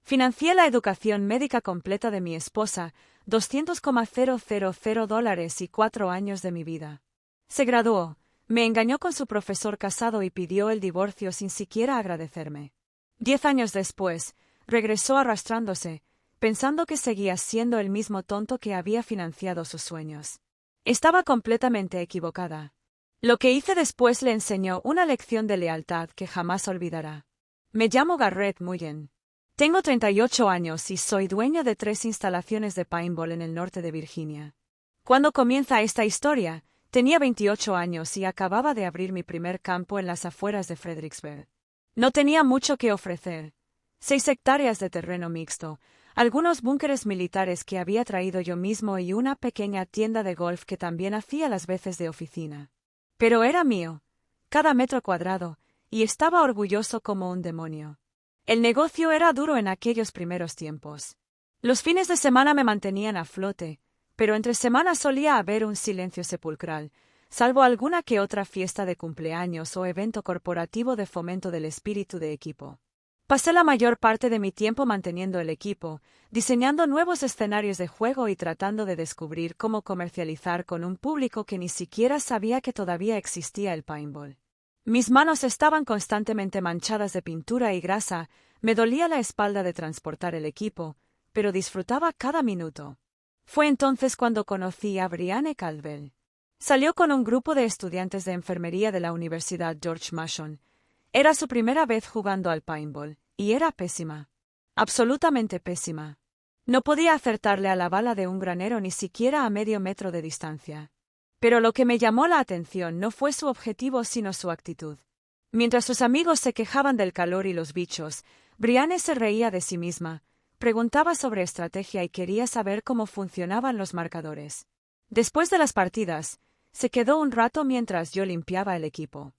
Financié la educación médica completa de mi esposa, $200,000 y 4 años de mi vida. Se graduó, me engañó con su profesor casado y pidió el divorcio sin siquiera agradecerme. 10 años después, regresó arrastrándose, pensando que seguía siendo el mismo tonto que había financiado sus sueños. Estaba completamente equivocada. Lo que hice después le enseñó una lección de lealtad que jamás olvidará. Me llamo Garrett Mullen. Tengo 38 años y soy dueño de 3 instalaciones de paintball en el norte de Virginia. Cuando comienza esta historia, tenía 28 años y acababa de abrir mi primer campo en las afueras de Fredericksburg. No tenía mucho que ofrecer. 6 hectáreas de terreno mixto, algunos búnkeres militares que había traído yo mismo y una pequeña tienda de golf que también hacía las veces de oficina. Pero era mío, cada metro cuadrado, y estaba orgulloso como un demonio. El negocio era duro en aquellos primeros tiempos. Los fines de semana me mantenían a flote, pero entre semanas solía haber un silencio sepulcral, salvo alguna que otra fiesta de cumpleaños o evento corporativo de fomento del espíritu de equipo. Pasé la mayor parte de mi tiempo manteniendo el equipo, diseñando nuevos escenarios de juego y tratando de descubrir cómo comercializar con un público que ni siquiera sabía que todavía existía el paintball. Mis manos estaban constantemente manchadas de pintura y grasa, me dolía la espalda de transportar el equipo, pero disfrutaba cada minuto. Fue entonces cuando conocí a Brianne Caldwell. Salió con un grupo de estudiantes de enfermería de la Universidad George Mason. Era su primera vez jugando al paintball, y era pésima. Absolutamente pésima. No podía acertarle a la bala de un granero ni siquiera a medio metro de distancia. Pero lo que me llamó la atención no fue su objetivo sino su actitud. Mientras sus amigos se quejaban del calor y los bichos, Brianne se reía de sí misma, preguntaba sobre estrategia y quería saber cómo funcionaban los marcadores. Después de las partidas, se quedó un rato mientras yo limpiaba el equipo.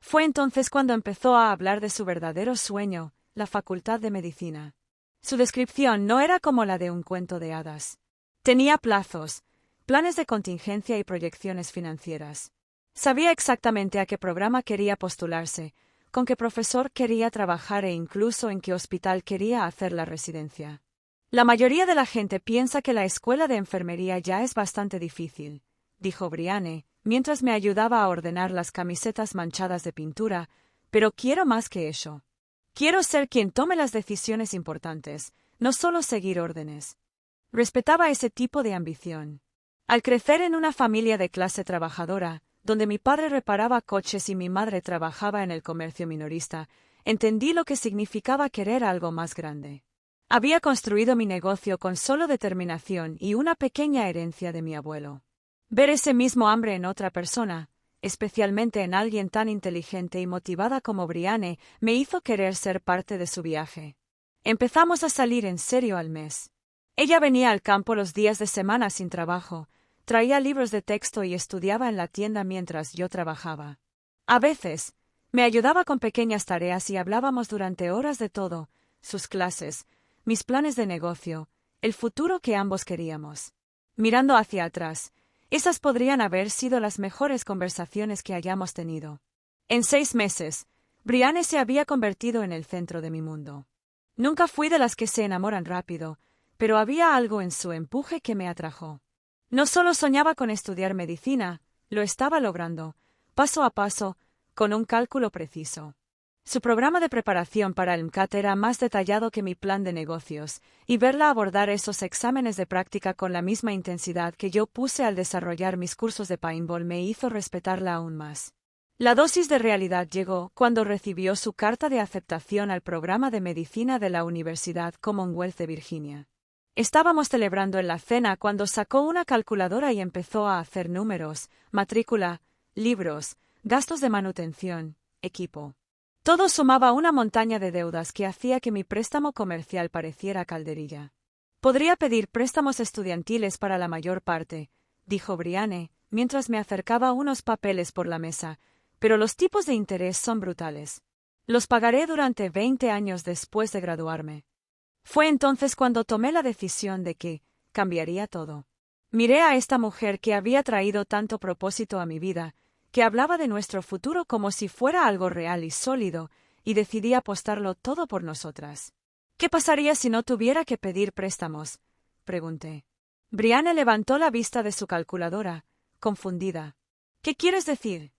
Fue entonces cuando empezó a hablar de su verdadero sueño, la facultad de medicina. Su descripción no era como la de un cuento de hadas. Tenía plazos, planes de contingencia y proyecciones financieras. Sabía exactamente a qué programa quería postularse, con qué profesor quería trabajar e incluso en qué hospital quería hacer la residencia. La mayoría de la gente piensa que la escuela de enfermería ya es bastante difícil, dijo Brianne, mientras me ayudaba a ordenar las camisetas manchadas de pintura, pero quiero más que eso. Quiero ser quien tome las decisiones importantes, no solo seguir órdenes. Respetaba ese tipo de ambición. Al crecer en una familia de clase trabajadora, donde mi padre reparaba coches y mi madre trabajaba en el comercio minorista, entendí lo que significaba querer algo más grande. Había construido mi negocio con solo determinación y una pequeña herencia de mi abuelo. Ver ese mismo hambre en otra persona, especialmente en alguien tan inteligente y motivada como Brianne, me hizo querer ser parte de su viaje. Empezamos a salir en serio al mes. Ella venía al campo los días de semana sin trabajo, traía libros de texto y estudiaba en la tienda mientras yo trabajaba. A veces, me ayudaba con pequeñas tareas y hablábamos durante horas de todo, sus clases, mis planes de negocio, el futuro que ambos queríamos. Mirando hacia atrás, esas podrían haber sido las mejores conversaciones que hayamos tenido. En 6 meses, Brianne se había convertido en el centro de mi mundo. Nunca fui de las que se enamoran rápido, pero había algo en su empuje que me atrajo. No solo soñaba con estudiar medicina, lo estaba logrando, paso a paso, con un cálculo preciso. Su programa de preparación para el MCAT era más detallado que mi plan de negocios, y verla abordar esos exámenes de práctica con la misma intensidad que yo puse al desarrollar mis cursos de paintball me hizo respetarla aún más. La dosis de realidad llegó cuando recibió su carta de aceptación al programa de medicina de la Universidad Commonwealth de Virginia. Estábamos celebrando en la cena cuando sacó una calculadora y empezó a hacer números, matrícula, libros, gastos de manutención, equipo. Todo sumaba una montaña de deudas que hacía que mi préstamo comercial pareciera calderilla. Podría pedir préstamos estudiantiles para la mayor parte, dijo Brianne, mientras me acercaba unos papeles por la mesa, pero los tipos de interés son brutales. Los pagaré durante 20 años después de graduarme. Fue entonces cuando tomé la decisión de que cambiaría todo. Miré a esta mujer que había traído tanto propósito a mi vida, que hablaba de nuestro futuro como si fuera algo real y sólido, y decidí apostarlo todo por nosotras. ¿Qué pasaría si no tuviera que pedir préstamos? Pregunté. Brianne levantó la vista de su calculadora, confundida. ¿Qué quieres decir?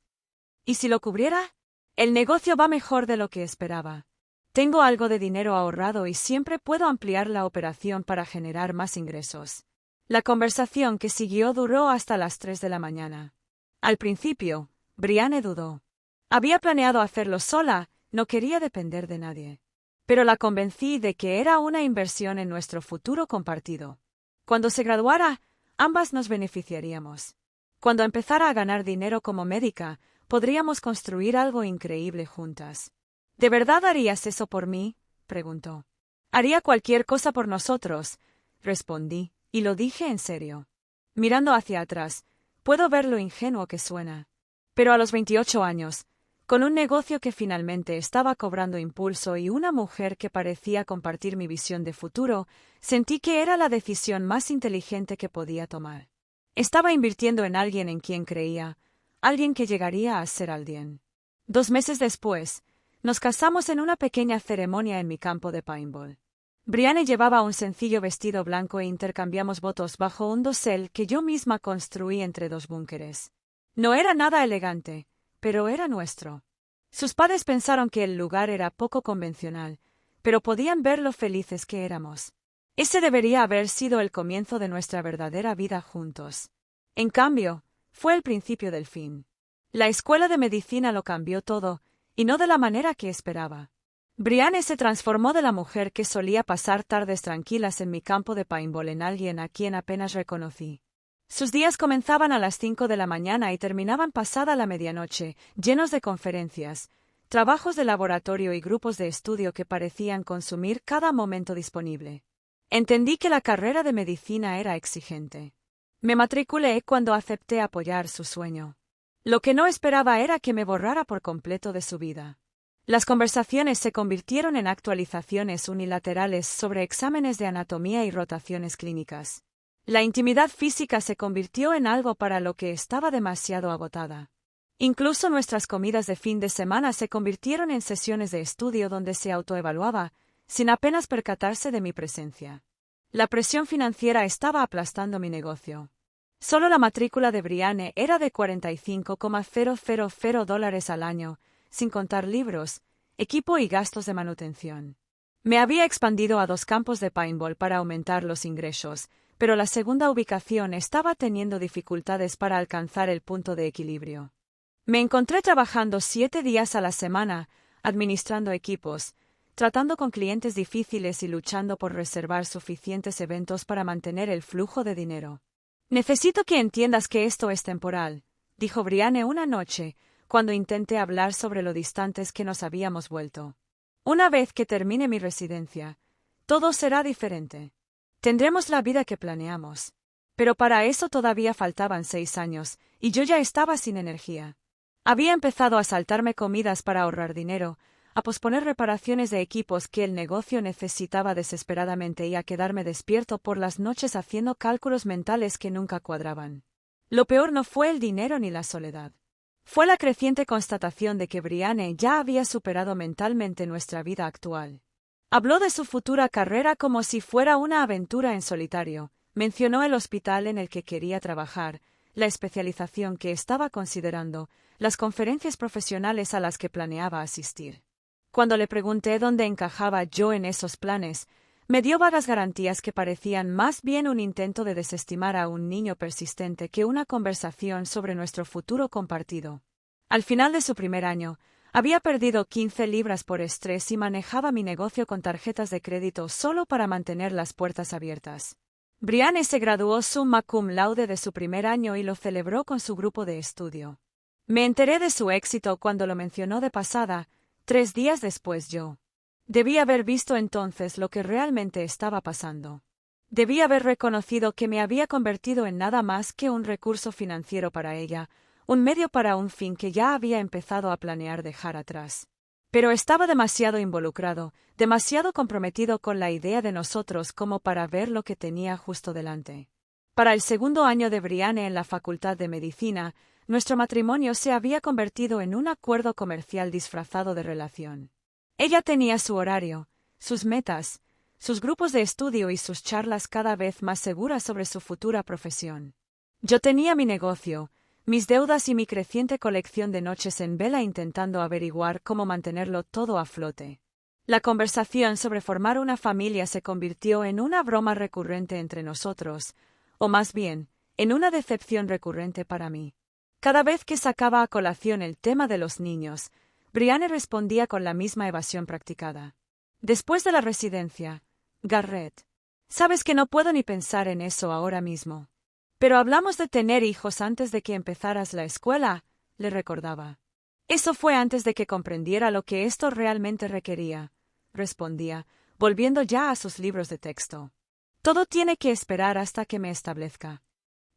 ¿Y si lo cubriera? El negocio va mejor de lo que esperaba. Tengo algo de dinero ahorrado y siempre puedo ampliar la operación para generar más ingresos. La conversación que siguió duró hasta las 3 de la mañana. Al principio, Brianne dudó. Había planeado hacerlo sola, no quería depender de nadie. Pero la convencí de que era una inversión en nuestro futuro compartido. Cuando se graduara, ambas nos beneficiaríamos. Cuando empezara a ganar dinero como médica, podríamos construir algo increíble juntas. ¿De verdad harías eso por mí? Preguntó. Haría cualquier cosa por nosotros, respondí, y lo dije en serio. Mirando hacia atrás, puedo ver lo ingenuo que suena. Pero a los 28 años, con un negocio que finalmente estaba cobrando impulso y una mujer que parecía compartir mi visión de futuro, sentí que era la decisión más inteligente que podía tomar. Estaba invirtiendo en alguien en quien creía, alguien que llegaría a ser alguien. 2 meses después, nos casamos en una pequeña ceremonia en mi campo de paintball. Brianne llevaba un sencillo vestido blanco e intercambiamos votos bajo un dosel que yo misma construí entre 2 búnkeres. No era nada elegante, pero era nuestro. Sus padres pensaron que el lugar era poco convencional, pero podían ver lo felices que éramos. Ese debería haber sido el comienzo de nuestra verdadera vida juntos. En cambio, fue el principio del fin. La escuela de medicina lo cambió todo, y no de la manera que esperaba. Brianne se transformó de la mujer que solía pasar tardes tranquilas en mi campo de paintball en alguien a quien apenas reconocí. Sus días comenzaban a las 5 de la mañana y terminaban pasada la medianoche, llenos de conferencias, trabajos de laboratorio y grupos de estudio que parecían consumir cada momento disponible. Entendí que la carrera de medicina era exigente. Me matriculé cuando acepté apoyar su sueño. Lo que no esperaba era que me borrara por completo de su vida. Las conversaciones se convirtieron en actualizaciones unilaterales sobre exámenes de anatomía y rotaciones clínicas. La intimidad física se convirtió en algo para lo que estaba demasiado agotada. Incluso nuestras comidas de fin de semana se convirtieron en sesiones de estudio donde se autoevaluaba, sin apenas percatarse de mi presencia. La presión financiera estaba aplastando mi negocio. Solo la matrícula de Brianne era de $45,000 al año, sin contar libros, equipo y gastos de manutención. Me había expandido a 2 campos de paintball para aumentar los ingresos, pero la segunda ubicación estaba teniendo dificultades para alcanzar el punto de equilibrio. Me encontré trabajando 7 días a la semana, administrando equipos, tratando con clientes difíciles y luchando por reservar suficientes eventos para mantener el flujo de dinero. Necesito que entiendas que esto es temporal, dijo Brianne una noche, cuando intenté hablar sobre lo distantes que nos habíamos vuelto. Una vez que termine mi residencia, todo será diferente. Tendremos la vida que planeamos. Pero para eso todavía faltaban 6 años, y yo ya estaba sin energía. Había empezado a saltarme comidas para ahorrar dinero, a posponer reparaciones de equipos que el negocio necesitaba desesperadamente y a quedarme despierto por las noches haciendo cálculos mentales que nunca cuadraban. Lo peor no fue el dinero ni la soledad. Fue la creciente constatación de que Brianne ya había superado mentalmente nuestra vida actual. Habló de su futura carrera como si fuera una aventura en solitario, mencionó el hospital en el que quería trabajar, la especialización que estaba considerando, las conferencias profesionales a las que planeaba asistir. Cuando le pregunté dónde encajaba yo en esos planes, me dio vagas garantías que parecían más bien un intento de desestimar a un niño persistente que una conversación sobre nuestro futuro compartido. Al final de su primer año, había perdido 15 libras por estrés y manejaba mi negocio con tarjetas de crédito solo para mantener las puertas abiertas. Brianne se graduó summa cum laude de su primer año y lo celebró con su grupo de estudio. Me enteré de su éxito cuando lo mencionó de pasada, 3 días después yo. Debí haber visto entonces lo que realmente estaba pasando. Debí haber reconocido que me había convertido en nada más que un recurso financiero para ella, un medio para un fin que ya había empezado a planear dejar atrás. Pero estaba demasiado involucrado, demasiado comprometido con la idea de nosotros como para ver lo que tenía justo delante. Para el segundo año de Brianne en la Facultad de Medicina, nuestro matrimonio se había convertido en un acuerdo comercial disfrazado de relación. Ella tenía su horario, sus metas, sus grupos de estudio y sus charlas cada vez más seguras sobre su futura profesión. Yo tenía mi negocio, mis deudas y mi creciente colección de noches en vela intentando averiguar cómo mantenerlo todo a flote. La conversación sobre formar una familia se convirtió en una broma recurrente entre nosotros, o más bien, en una decepción recurrente para mí. Cada vez que sacaba a colación el tema de los niños, Brianne respondía con la misma evasión practicada. Después de la residencia, Garrett. Sabes que no puedo ni pensar en eso ahora mismo. Pero hablamos de tener hijos antes de que empezaras la escuela, le recordaba. Eso fue antes de que comprendiera lo que esto realmente requería, respondía, volviendo ya a sus libros de texto. Todo tiene que esperar hasta que me establezca.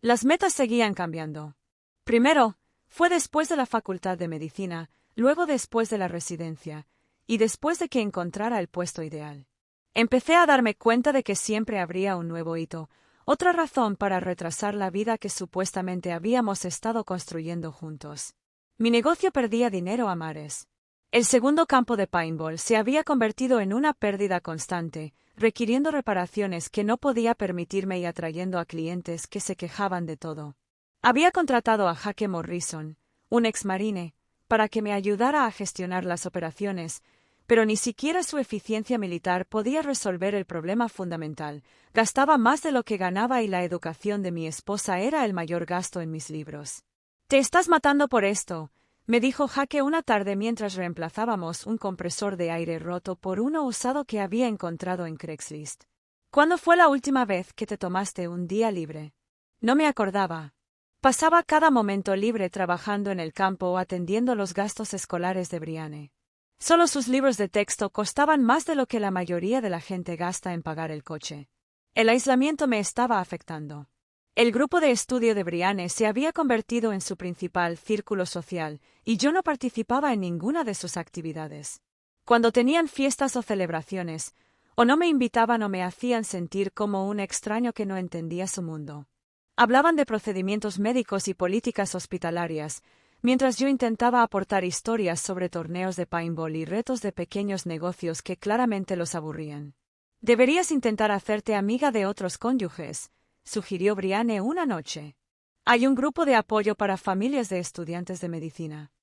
Las metas seguían cambiando. Primero, fue después de la facultad de medicina, luego después de la residencia, y después de que encontrara el puesto ideal. Empecé a darme cuenta de que siempre habría un nuevo hito, otra razón para retrasar la vida que supuestamente habíamos estado construyendo juntos. Mi negocio perdía dinero a mares. El segundo campo de paintball se había convertido en una pérdida constante, requiriendo reparaciones que no podía permitirme y atrayendo a clientes que se quejaban de todo. Había contratado a Jake Morrison, un exmarine, para que me ayudara a gestionar las operaciones, pero ni siquiera su eficiencia militar podía resolver el problema fundamental. Gastaba más de lo que ganaba y la educación de mi esposa era el mayor gasto en mis libros. «Te estás matando por esto», me dijo Jake una tarde mientras reemplazábamos un compresor de aire roto por uno usado que había encontrado en Craigslist. «¿Cuándo fue la última vez que te tomaste un día libre?» No me acordaba. Pasaba cada momento libre trabajando en el campo o atendiendo los gastos escolares de Brianne. Solo sus libros de texto costaban más de lo que la mayoría de la gente gasta en pagar el coche. El aislamiento me estaba afectando. El grupo de estudio de Brianne se había convertido en su principal círculo social, y yo no participaba en ninguna de sus actividades. Cuando tenían fiestas o celebraciones, o no me invitaban o me hacían sentir como un extraño que no entendía su mundo. Hablaban de procedimientos médicos y políticas hospitalarias, mientras yo intentaba aportar historias sobre torneos de paintball y retos de pequeños negocios que claramente los aburrían. «Deberías intentar hacerte amiga de otros cónyuges», sugirió Brianne una noche. «Hay un grupo de apoyo para familias de estudiantes de medicina».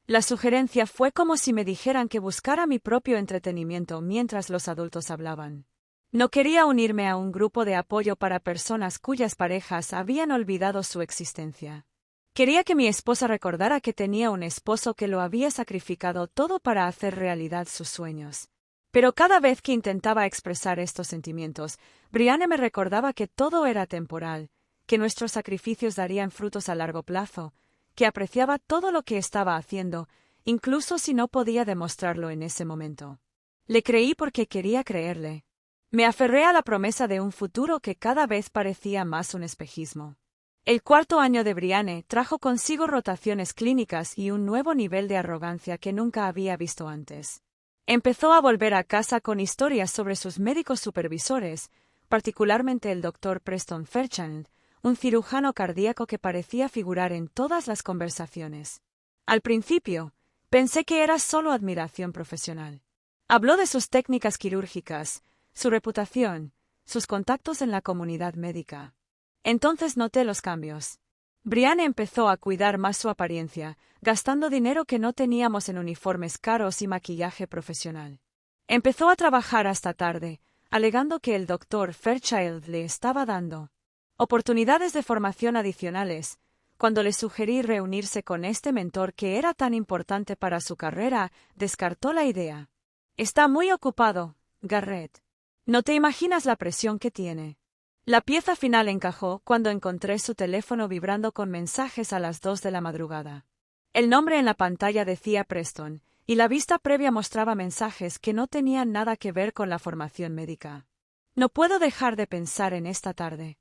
La sugerencia fue como si me dijeran que buscara mi propio entretenimiento mientras los adultos hablaban. No quería unirme a un grupo de apoyo para personas cuyas parejas habían olvidado su existencia. Quería que mi esposa recordara que tenía un esposo que lo había sacrificado todo para hacer realidad sus sueños. Pero cada vez que intentaba expresar estos sentimientos, Brianne me recordaba que todo era temporal, que nuestros sacrificios darían frutos a largo plazo, que apreciaba todo lo que estaba haciendo, incluso si no podía demostrarlo en ese momento. Le creí porque quería creerle. Me aferré a la promesa de un futuro que cada vez parecía más un espejismo. El cuarto año de Brianne trajo consigo rotaciones clínicas y un nuevo nivel de arrogancia que nunca había visto antes. Empezó a volver a casa con historias sobre sus médicos supervisores, particularmente el Dr. Preston Fairchild, un cirujano cardíaco que parecía figurar en todas las conversaciones. Al principio, pensé que era solo admiración profesional. Habló de sus técnicas quirúrgicas, su reputación, sus contactos en la comunidad médica. Entonces noté los cambios. Brianne empezó a cuidar más su apariencia, gastando dinero que no teníamos en uniformes caros y maquillaje profesional. Empezó a trabajar hasta tarde, alegando que el Dr. Fairchild le estaba dando oportunidades de formación adicionales. Cuando le sugerí reunirse con este mentor que era tan importante para su carrera, descartó la idea. «Está muy ocupado, Garrett. No te imaginas la presión que tiene». La pieza final encajó cuando encontré su teléfono vibrando con mensajes a las 2 de la madrugada. El nombre en la pantalla decía Preston, y la vista previa mostraba mensajes que no tenían nada que ver con la formación médica. No puedo dejar de pensar en esta tarde.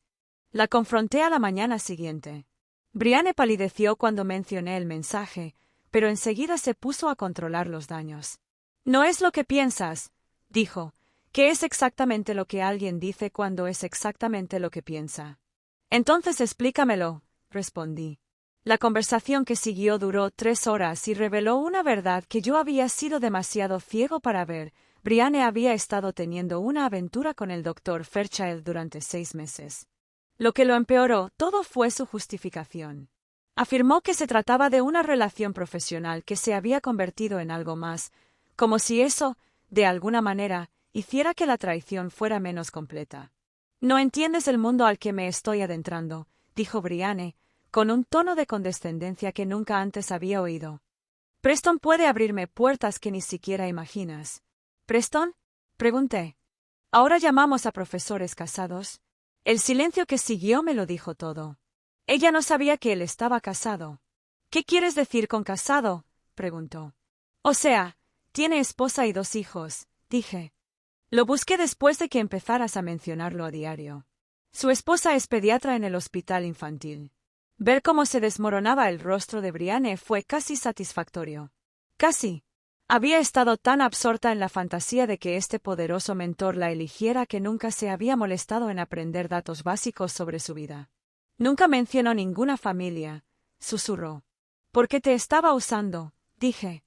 La confronté a la mañana siguiente. Brianne palideció cuando mencioné el mensaje, pero enseguida se puso a controlar los daños. «No es lo que piensas», dijo. «¿Qué es exactamente lo que alguien dice cuando es exactamente lo que piensa?» «Entonces explícamelo», respondí. La conversación que siguió duró 3 horas y reveló una verdad que yo había sido demasiado ciego para ver. Brianne había estado teniendo una aventura con el Dr. Fairchild durante 6 meses. Lo que lo empeoró todo fue su justificación. Afirmó que se trataba de una relación profesional que se había convertido en algo más, como si eso, de alguna manera, hiciera que la traición fuera menos completa. «No entiendes el mundo al que me estoy adentrando», dijo Brianne, con un tono de condescendencia que nunca antes había oído. «Preston puede abrirme puertas que ni siquiera imaginas». «¿Preston?», pregunté. «Ahora llamamos a profesores casados». El silencio que siguió me lo dijo todo. Ella no sabía que él estaba casado. «¿Qué quieres decir con casado?», preguntó. «O sea, tiene esposa y 2 hijos», dije. Lo busqué después de que empezaras a mencionarlo a diario. Su esposa es pediatra en el hospital infantil. Ver cómo se desmoronaba el rostro de Brianne fue casi satisfactorio. Casi. Había estado tan absorta en la fantasía de que este poderoso mentor la eligiera que nunca se había molestado en aprender datos básicos sobre su vida. «Nunca mencionó ninguna familia», susurró. «Porque te estaba usando», dije.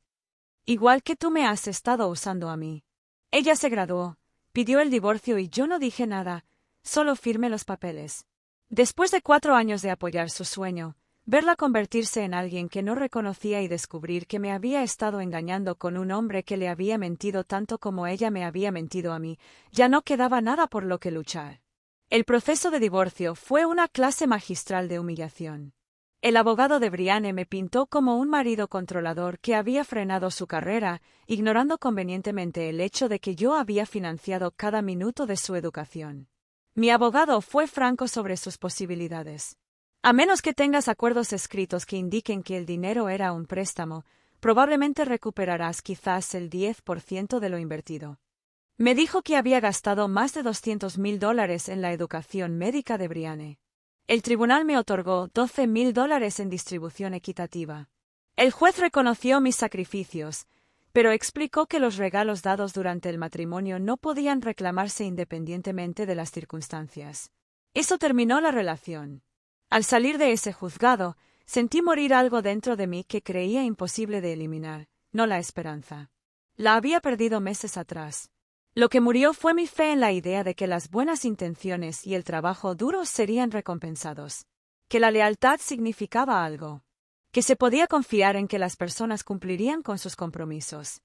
«Igual que tú me has estado usando a mí». Ella se graduó, pidió el divorcio y yo no dije nada, solo firmé los papeles. Después de 4 años de apoyar su sueño, verla convertirse en alguien que no reconocía y descubrir que me había estado engañando con un hombre que le había mentido tanto como ella me había mentido a mí, ya no quedaba nada por lo que luchar. El proceso de divorcio fue una clase magistral de humillación. El abogado de Brianne me pintó como un marido controlador que había frenado su carrera, ignorando convenientemente el hecho de que yo había financiado cada minuto de su educación. Mi abogado fue franco sobre sus posibilidades. «A menos que tengas acuerdos escritos que indiquen que el dinero era un préstamo, probablemente recuperarás quizás el 10% de lo invertido». Me dijo que había gastado más de $200,000 en la educación médica de Brianne. El tribunal me otorgó $12,000 en distribución equitativa. El juez reconoció mis sacrificios, pero explicó que los regalos dados durante el matrimonio no podían reclamarse independientemente de las circunstancias. Eso terminó la relación. Al salir de ese juzgado, sentí morir algo dentro de mí que creía imposible de eliminar, no la esperanza. La había perdido meses atrás. Lo que murió fue mi fe en la idea de que las buenas intenciones y el trabajo duro serían recompensados, que la lealtad significaba algo, que se podía confiar en que las personas cumplirían con sus compromisos.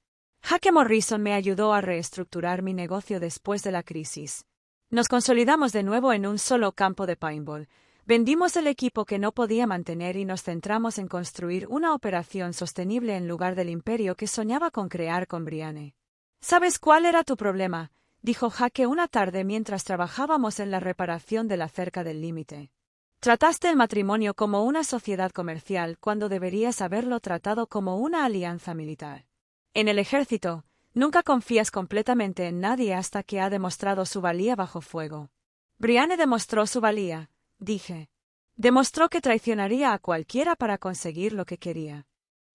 Jackie Morrison me ayudó a reestructurar mi negocio después de la crisis. Nos consolidamos de nuevo en un solo campo de paintball, vendimos el equipo que no podía mantener y nos centramos en construir una operación sostenible en lugar del imperio que soñaba con crear con Brianne. «¿Sabes cuál era tu problema?», dijo Jackie una tarde mientras trabajábamos en la reparación de la cerca del límite. «Trataste el matrimonio como una sociedad comercial cuando deberías haberlo tratado como una alianza militar. En el ejército, nunca confías completamente en nadie hasta que ha demostrado su valía bajo fuego». «Brianne demostró su valía», dije. «Demostró que traicionaría a cualquiera para conseguir lo que quería».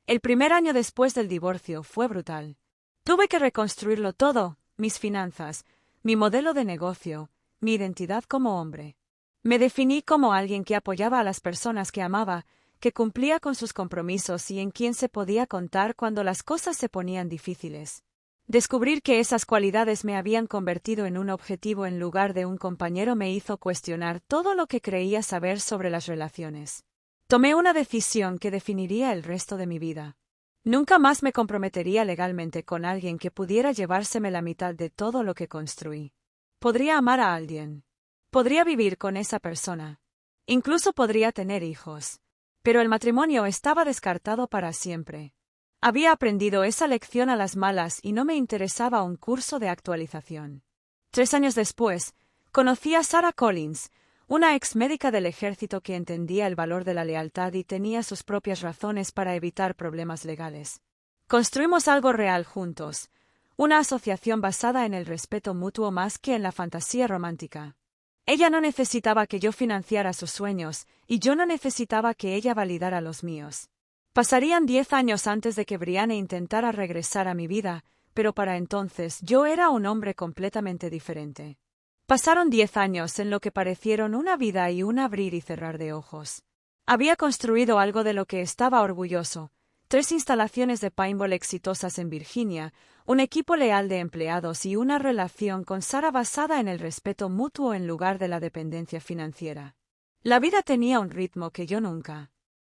El primer año después del divorcio fue brutal. Tuve que reconstruirlo todo, mis finanzas, mi modelo de negocio, mi identidad como hombre. Me definí como alguien que apoyaba a las personas que amaba, que cumplía con sus compromisos y en quien se podía contar cuando las cosas se ponían difíciles. Descubrir que esas cualidades me habían convertido en un objetivo en lugar de un compañero me hizo cuestionar todo lo que creía saber sobre las relaciones. Tomé una decisión que definiría el resto de mi vida. Nunca más me comprometería legalmente con alguien que pudiera llevárseme la mitad de todo lo que construí. Podría amar a alguien. Podría vivir con esa persona. Incluso podría tener hijos. Pero el matrimonio estaba descartado para siempre. Había aprendido esa lección a las malas y no me interesaba un curso de actualización. 3 años después, conocí a Sarah Collins, una ex médica del ejército que entendía el valor de la lealtad y tenía sus propias razones para evitar problemas legales. Construimos algo real juntos, una asociación basada en el respeto mutuo más que en la fantasía romántica. Ella no necesitaba que yo financiara sus sueños, y yo no necesitaba que ella validara los míos. Pasarían 10 años antes de que Brianne intentara regresar a mi vida, pero para entonces yo era un hombre completamente diferente. Pasaron 10 años en lo que parecieron una vida y un abrir y cerrar de ojos. Había construido algo de lo que estaba orgulloso: 3 instalaciones de paintball exitosas en Virginia, un equipo leal de empleados y una relación con Sara basada en el respeto mutuo en lugar de la dependencia financiera. La vida tenía un ritmo que yo nunca